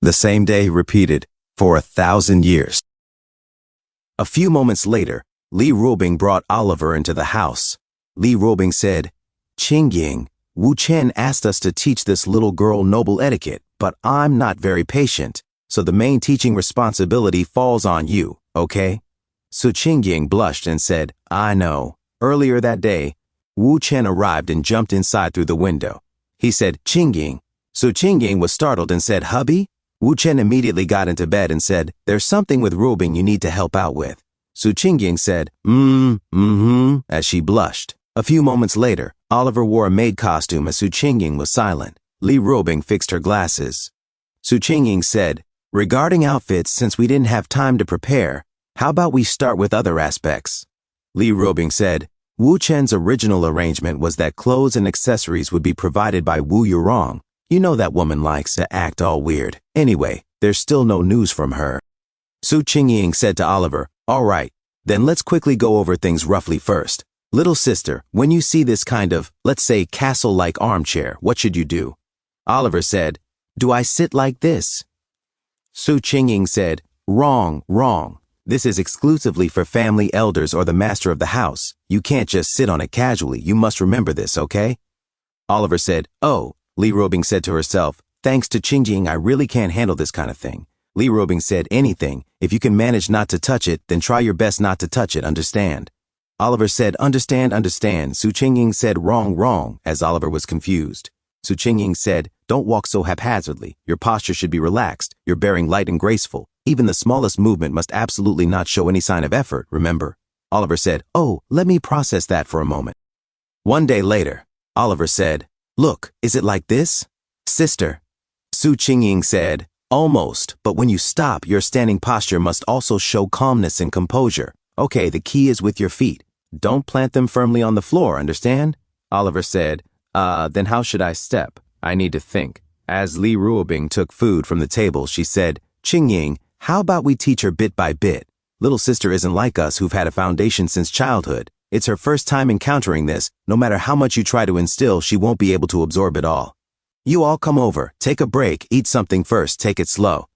The same day repeated for 1,000 years. A few moments later, Li Ruobing brought Oliver into the house. Li Ruobing said, "Qingying, Wu Chen asked us to teach this little girl noble etiquette, but I'm not very patient, so the main teaching responsibility falls on you, okay?" Su Qingying blushed and said, "I know. Earlier that day, Wu Chen arrived and jumped inside through the window. He said, 'Qingying.' Su Qingying was startled and said, 'Hubby?' Wu Chen immediately got into bed and said, 'There's something with Ruobing you need to help out with.' Su Qingying said, as she blushed. A few moments later, Oliver wore a maid costume as Su Qingying was silent. Li Ruobing fixed her glasses. Su Qingying said, 'Regarding outfits, since we didn't have time to prepare, how about we start with other aspects?' Li Ruobing said, 'Wu Chen's original arrangement was that clothes and accessories would be provided by Wu Yurong. You know that woman likes to act all weird. Anyway, there's still no news from her.' Su Qingying said to Oliver, 'All right, then let's quickly go over things roughly first. Little sister, when you see this kind of, let's say, castle-like armchair, what should you do?' Oliver said, 'Do I sit like this?' Su Qingying said, 'Wrong, wrong. This is exclusively for family elders or the master of the house. You can't just sit on it casually. You must remember this, okay?' Oliver said, 'Oh,' Li Ruobing said to herself, 'thanks to Qingying, I really can't handle this kind of thing.' Li Ruobing said, 'Anything. If you can manage not to touch it, then try your best not to touch it, understand?' Oliver said, 'Understand, understand.' Su Qingying said, 'Wrong, wrong,' as Oliver was confused. Su Qingying said, 'Don't walk so haphazardly. Your posture should be relaxed. You're bearing light and graceful. Even the smallest movement must absolutely not show any sign of effort, remember?' Oliver said, 'Oh, let me process that for a moment.' One day later, Oliver said, 'Look, is it like this, sister?' Su Qingying said, 'Almost, but when you stop, your standing posture must also show calmness and composure. Okay, the key is with your feet. Don't plant them firmly on the floor, understand?' Oliver said, 'Then how should I step? I need to think.' As Li Ruobing took food from the table, she said, 'Qingying, how about we teach her bit by bit? Little sister isn't like us who've had a foundation since childhood. It's her first time encountering this. No matter how much you try to instill, she won't be able to absorb it all. You all come over, take a break, eat something first, take it slow.'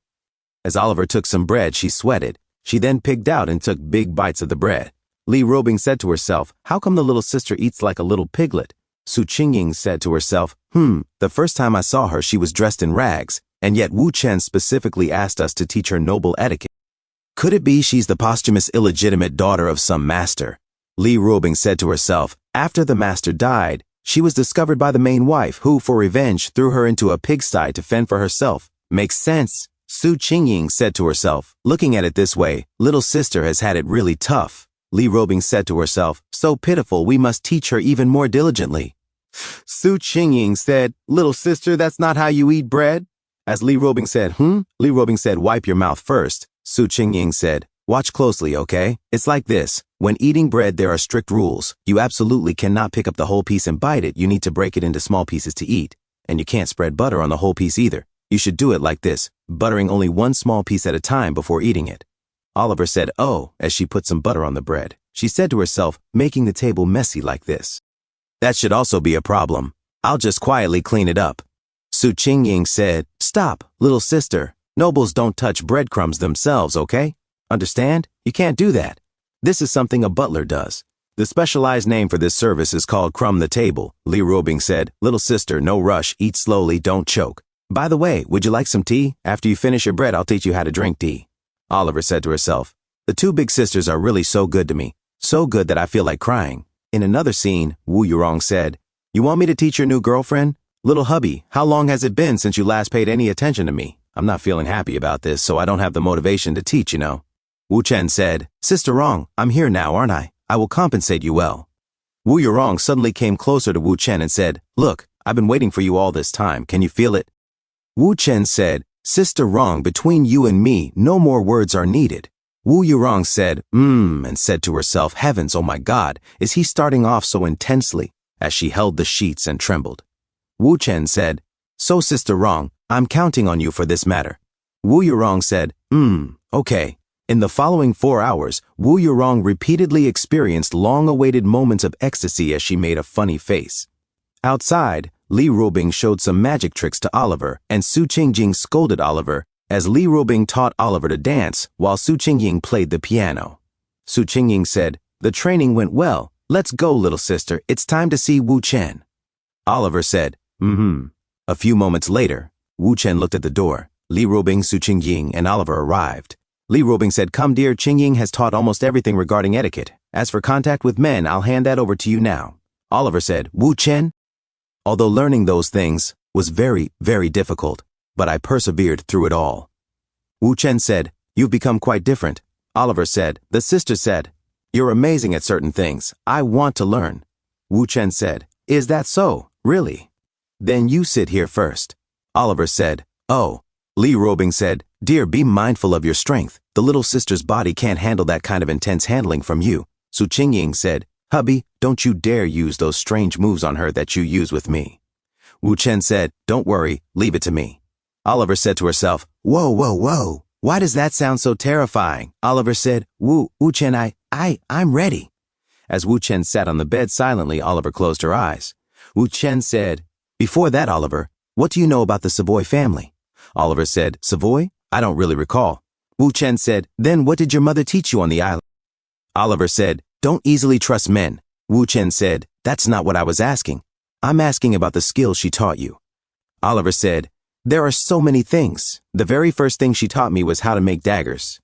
As Oliver took some bread, she sweated. She then pigged out and took big bites of the bread. Li Ruobing said to herself, 'How come the little sister eats like a little piglet?' Su Qingying said to herself, the first time I saw her, she was dressed in rags, and yet Wu Chen specifically asked us to teach her noble etiquette. Could it be she's the posthumous illegitimate daughter of some master?' Li Ruobing said to herself, 'After the master died, she was discovered by the main wife, who, for revenge, threw her into a pigsty to fend for herself. Makes sense.' Su Qingying said to herself, 'Looking at it this way, little sister has had it really tough.' Li Ruobing said to herself, 'So pitiful, we must teach her even more diligently.' Su Qingying said, 'Little sister, that's not how you eat bread.' As Li Ruobing said, Li Ruobing said, 'Wipe your mouth first.' Su Qingying said, 'Watch closely, okay? It's like this. When eating bread, there are strict rules. You absolutely cannot pick up the whole piece and bite it. You need to break it into small pieces to eat. And you can't spread butter on the whole piece either. You should do it like this, buttering only one small piece at a time before eating it.' Oliver said, 'Oh,' as she put some butter on the bread. She said to herself, making the table messy like this. 'That should also be a problem. I'll just quietly clean it up.' Su Qingying said, 'Stop, little sister. Nobles don't touch breadcrumbs themselves, okay? Understand? You can't do that. This is something a butler does. The specialized name for this service is called crumb the table.' Li Ruobing said, 'Little sister, no rush. Eat slowly, don't choke. By the way, would you like some tea? After you finish your bread, I'll teach you how to drink tea.' Oliver said to herself, 'The two big sisters are really so good to me. So good that I feel like crying.' In another scene, Wu Yurong said, 'You want me to teach your new girlfriend? Little hubby, how long has it been since you last paid any attention to me? I'm not feeling happy about this, so I don't have the motivation to teach, you know.' Wu Chen said, 'Sister Rong, I'm here now, aren't I? I will compensate you well.' Wu Yurong suddenly came closer to Wu Chen and said, 'Look, I've been waiting for you all this time. Can you feel it?' Wu Chen said, 'Sister Rong, between you and me, no more words are needed.' Wu Yurong said, and said to herself, 'Heavens, oh my God, is he starting off so intensely?' as she held the sheets and trembled. Wu Chen said, 'So Sister Rong, I'm counting on you for this matter.' Wu Yurong said, okay. In the following 4 hours, Wu Yurong repeatedly experienced long-awaited moments of ecstasy as she made a funny face. Outside, Li Ruobing showed some magic tricks to Oliver, and Su Qingying scolded Oliver, as Li Ruobing taught Oliver to dance while Su Qingying played the piano. Su Qingying said, "The training went well. Let's go, little sister. It's time to see Wu Chen." Oliver said, "Mm-hmm." A few moments later, Wu Chen looked at the door. Li Ruobing, Su Qingying, and Oliver arrived. Li Ruobing said, "Come, dear, Qingying has taught almost everything regarding etiquette. As for contact with men, I'll hand that over to you now." Oliver said, "Wu Chen?" Although learning those things was very, very difficult, but I persevered through it all. Wu Chen said, "You've become quite different." Oliver said, "The sister said, you're amazing at certain things. I want to learn." Wu Chen said, "Is that so? Really? Then you sit here first." Oliver said, "Oh." Li Ruobing said, "Dear, be mindful of your strength. The little sister's body can't handle that kind of intense handling from you." Su Qingying said, "Hubby, don't you dare use those strange moves on her that you use with me." Wu Chen said, "Don't worry, leave it to me." Oliver said to herself, "Whoa, whoa, whoa. Why does that sound so terrifying?" Oliver said, Wu Chen, I'm ready." As Wu Chen sat on the bed silently, Oliver closed her eyes. Wu Chen said, "Before that, Oliver, what do you know about the Savoy family?" Oliver said, "Savoy? I don't really recall." Wu Chen said, "Then what did your mother teach you on the island?" Oliver said, "Don't easily trust men." Wu Chen said, "That's not what I was asking. I'm asking about the skills she taught you." Oliver said, "There are so many things. The very first thing she taught me was how to make daggers.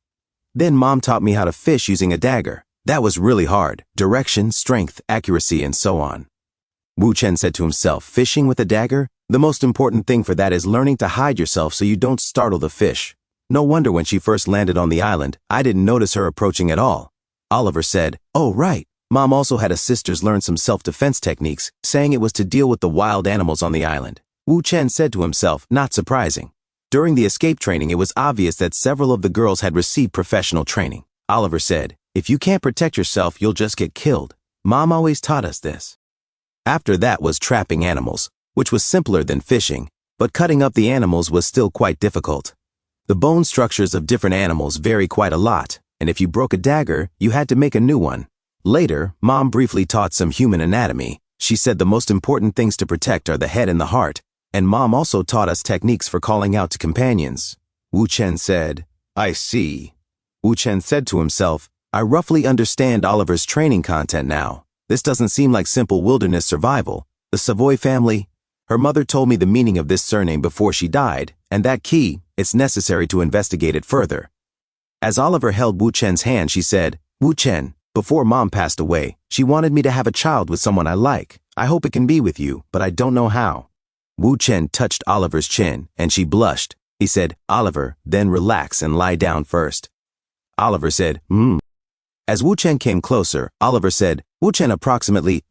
Then Mom taught me how to fish using a dagger. That was really hard. Direction, strength, accuracy, and so on." Wu Chen said to himself, "Fishing with a dagger? The most important thing for that is learning to hide yourself so you don't startle the fish. No wonder when she first landed on the island, I didn't notice her approaching at all." Oliver said, "Oh, right. Mom also had us sisters learn some self-defense techniques, saying it was to deal with the wild animals on the island." Wu Chen said to himself, "Not surprising." During the escape training, it was obvious that several of the girls had received professional training. Oliver said, "If you can't protect yourself, you'll just get killed. Mom always taught us this." After that was trapping animals, which was simpler than fishing, but cutting up the animals was still quite difficult. The bone structures of different animals vary quite a lot, and if you broke a dagger, you had to make a new one. Later, Mom briefly taught some human anatomy. She said the most important things to protect are the head and the heart, and Mom also taught us techniques for calling out to companions. Wu Chen said, "I see." Wu Chen said to himself, "I roughly understand Oliver's training content now. This doesn't seem like simple wilderness survival. The Savoy family, her mother told me the meaning of this surname before she died, and that key, it's necessary to investigate it further." As Oliver held Wu Chen's hand, she said, "Wu Chen, before Mom passed away, she wanted me to have a child with someone I like. I hope it can be with you, but I don't know how." Wu Chen touched Oliver's chin, and she blushed. He said, "Oliver, then relax and lie down first." Oliver said, As Wu Chen came closer, Oliver said, "Wu Chen approximately,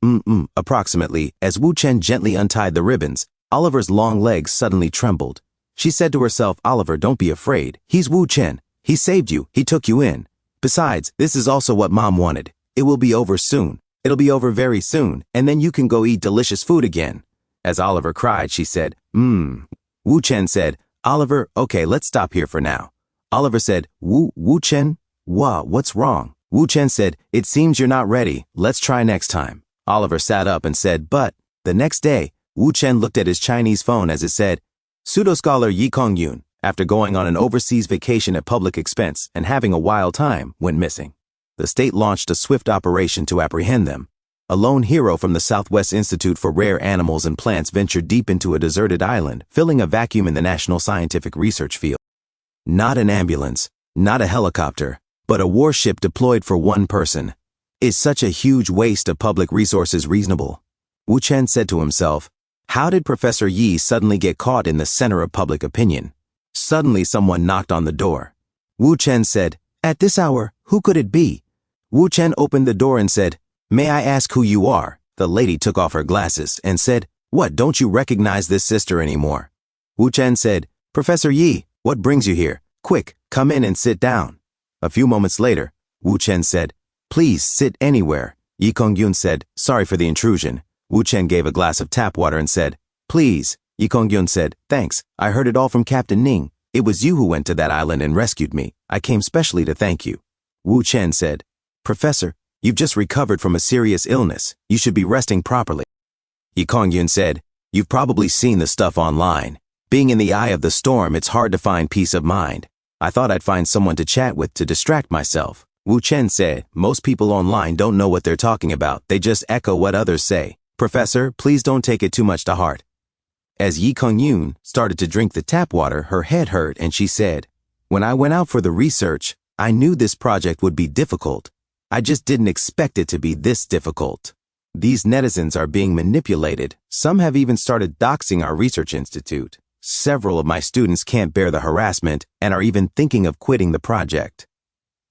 approximately." As Wu Chen gently untied the ribbons, Oliver's long legs suddenly trembled. She said to herself, "Oliver, don't be afraid. He's Wu Chen. He saved you. He took you in. Besides, this is also what Mom wanted. It will be over soon. It'll be over very soon, and then you can go eat delicious food again." As Oliver cried, she said, Wu Chen said, "Oliver, okay, let's stop here for now." Oliver said, Wu Chen? What's wrong?" Wu Chen said, "It seems you're not ready. Let's try next time." Oliver sat up and said, "But." The next day, Wu Chen looked at his Chinese phone as it said, "Pseudo-scholar Yi Kongyun, after going on an overseas vacation at public expense and having a wild time, went missing. The state launched a swift operation to apprehend them. A lone hero from the Southwest Institute for Rare Animals and Plants ventured deep into a deserted island, filling a vacuum in the national scientific research field. Not an ambulance, not a helicopter, but a warship deployed for one person. Is such a huge waste of public resources reasonable?" Wu Chen said to himself, "How did Professor Yi suddenly get caught in the center of public opinion?" Suddenly someone knocked on the door. Wu Chen said, "At this hour, who could it be?" Wu Chen opened the door and said, "May I ask who you are?" The lady took off her glasses and said, "What, don't you recognize this sister anymore?" Wu Chen said, "Professor Yi, what brings you here? Quick, come in and sit down." A few moments later, Wu Chen said, "Please sit anywhere." Yi Kongyun said, "Sorry for the intrusion." Wu Chen gave a glass of tap water and said, "Please." Yi Kongyun said, "Thanks. I heard it all from Captain Ning. It was you who went to that island and rescued me. I came specially to thank you." Wu Chen said, "Professor, you've just recovered from a serious illness. You should be resting properly." Yi Kongyun said, "You've probably seen the stuff online. Being in the eye of the storm, it's hard to find peace of mind. I thought I'd find someone to chat with to distract myself. Wu Chen said, most people online don't know what they're talking about. They just echo what others say. Professor, please don't take it too much to heart. As Yi Kong-yoon started to drink the tap water, her head hurt and she said, when I went out for the research, I knew this project would be difficult. I just didn't expect it to be this difficult. These netizens are being manipulated. Some have even started doxing our research institute. Several of my students can't bear the harassment and are even thinking of quitting the project.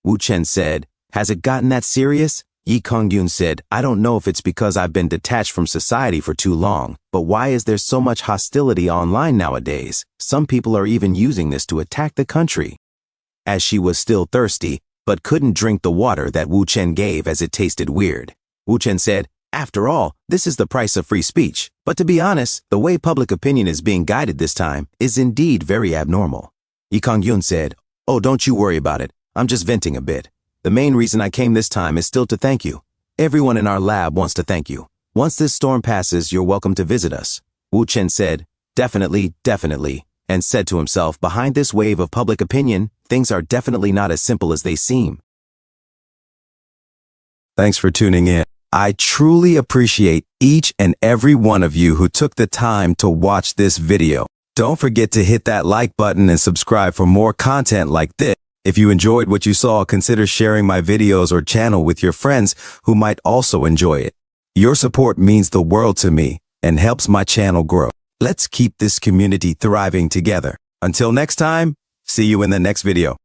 Wu Chen said, has it gotten that serious? Yi Kong-yoon said, I don't know if it's because I've been detached from society for too long, but why is there so much hostility online nowadays? Some people are even using this to attack the country. As she was still thirsty, but couldn't drink the water that Wu Chen gave as it tasted weird. Wu Chen said, after all, this is the price of free speech. But to be honest, the way public opinion is being guided this time is indeed very abnormal. Yi Kong-yoon said, oh, don't you worry about it. I'm just venting a bit. The main reason I came this time is still to thank you. Everyone in our lab wants to thank you. Once this storm passes, you're welcome to visit us. Wu Chen said, definitely, definitely, and said to himself, behind this wave of public opinion, things are definitely not as simple as they seem. Thanks for tuning in. I truly appreciate each and every one of you who took the time to watch this video. Don't forget to hit that like button and subscribe for more content like this. If you enjoyed what you saw, consider sharing my videos or channel with your friends who might also enjoy it. Your support means the world to me and helps my channel grow. Let's keep this community thriving together. Until next time, see you in the next video.